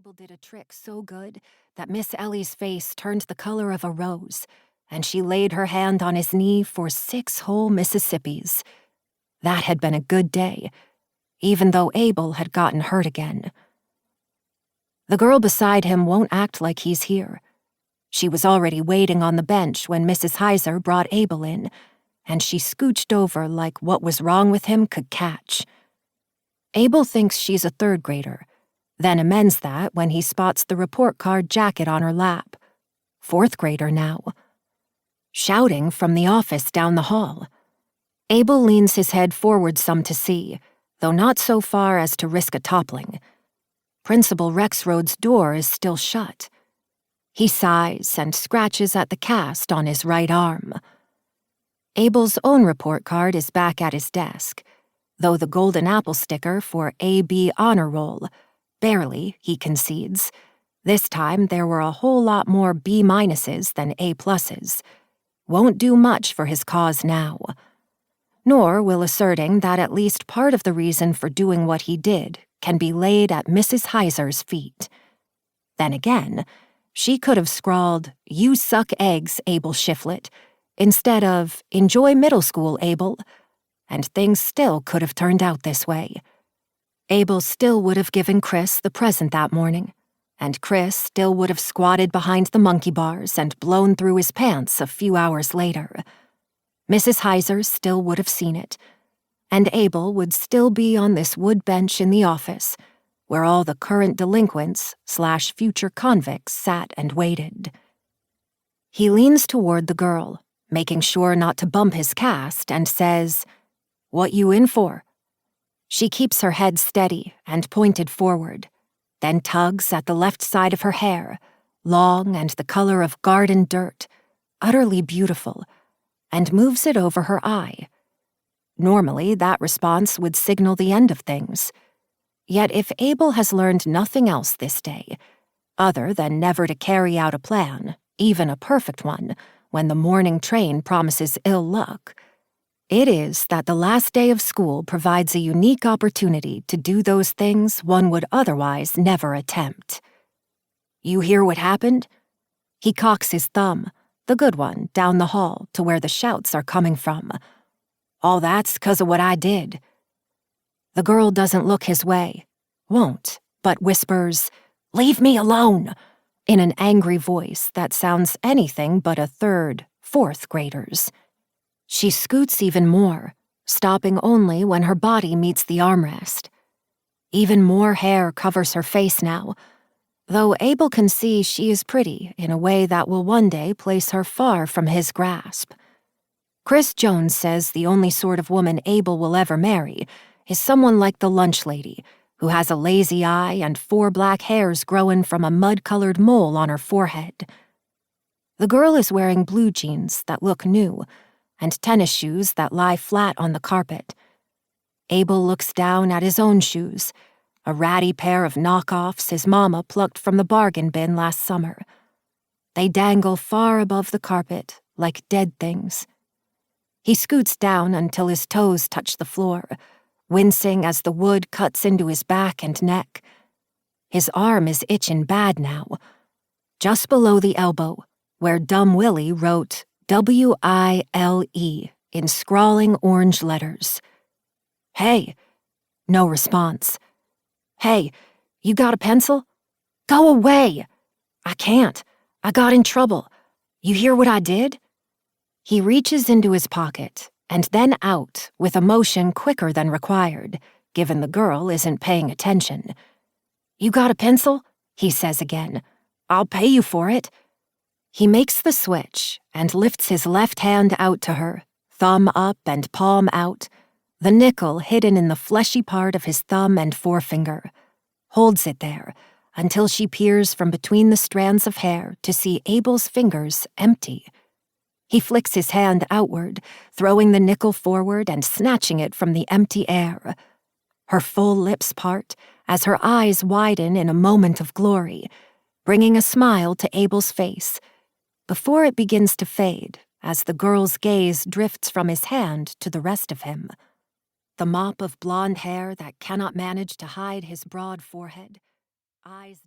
Abel did a trick so good that Miss Ellie's face turned the color of a rose, and she laid her hand on his knee for 6 whole Mississippis. That had been a good day, even though Abel had gotten hurt again. The girl beside him won't act like he's here. She was already waiting on the bench when Mrs. Heiser brought Abel in, and she scooched over like what was wrong with him could catch. Abel thinks she's a 3rd grader, then amends that when he spots the report card jacket on her lap. 4th grader now. Shouting from the office down the hall. Abel leans his head forward some to see, though not so far as to risk a toppling. Principal Rexroad's door is still shut. He sighs and scratches at the cast on his right arm. Abel's own report card is back at his desk, though the golden apple sticker for A.B. Honor Roll, barely, he concedes. This time there were a whole lot more B-minuses than A-pluses. Won't do much for his cause now. Nor will asserting that at least part of the reason for doing what he did can be laid at Mrs. Heiser's feet. Then again, she could have scrawled, "You suck eggs, Abel Shifflett," instead of, "Enjoy middle school, Abel," and things still could have turned out this way. Abel still would have given Chris the present that morning, and Chris still would have squatted behind the monkey bars and blown through his pants a few hours later. Mrs. Heiser still would have seen it, and Abel would still be on this wood bench in the office, where all the current delinquents/future convicts sat and waited. He leans toward the girl, making sure not to bump his cast, and says, "What you in for?" She keeps her head steady and pointed forward, then tugs at the left side of her hair, long and the color of garden dirt, utterly beautiful, and moves it over her eye. Normally, that response would signal the end of things. Yet if Abel has learned nothing else this day, other than never to carry out a plan, even a perfect one, when the morning train promises ill luck, it is that the last day of school provides a unique opportunity to do those things one would otherwise never attempt. "You hear what happened?" He cocks his thumb, the good one, down the hall to where the shouts are coming from. "All that's 'cause of what I did." The girl doesn't look his way, won't, but whispers, "Leave me alone," in an angry voice that sounds anything but a 3rd, 4th grader's. She scoots even more, stopping only when her body meets the armrest. Even more hair covers her face now, though Abel can see she is pretty in a way that will one day place her far from his grasp. Chris Jones says the only sort of woman Abel will ever marry is someone like the lunch lady, who has a lazy eye and 4 black hairs growing from a mud-colored mole on her forehead. The girl is wearing blue jeans that look new, and tennis shoes that lie flat on the carpet. Abel looks down at his own shoes, a ratty pair of knockoffs his mama plucked from the bargain bin last summer. They dangle far above the carpet like dead things. He scoots down until his toes touch the floor, wincing as the wood cuts into his back and neck. His arm is itching bad now, just below the elbow, where dumb Willie wrote W-I-L-E in scrawling orange letters. "Hey." No response. "Hey, you got a pencil?" "Go away." "I can't. I got in trouble. You hear what I did?" He reaches into his pocket and then out with a motion quicker than required, given the girl isn't paying attention. "You got a pencil?" he says again. "I'll pay you for it." He makes the switch and lifts his left hand out to her, thumb up and palm out, the nickel hidden in the fleshy part of his thumb and forefinger, holds it there until she peers from between the strands of hair to see Abel's fingers empty. He flicks his hand outward, throwing the nickel forward and snatching it from the empty air. Her full lips part as her eyes widen in a moment of glory, bringing a smile to Abel's face, before it begins to fade as the girl's gaze drifts from his hand to the rest of him. The mop of blonde hair that cannot manage to hide his broad forehead, eyes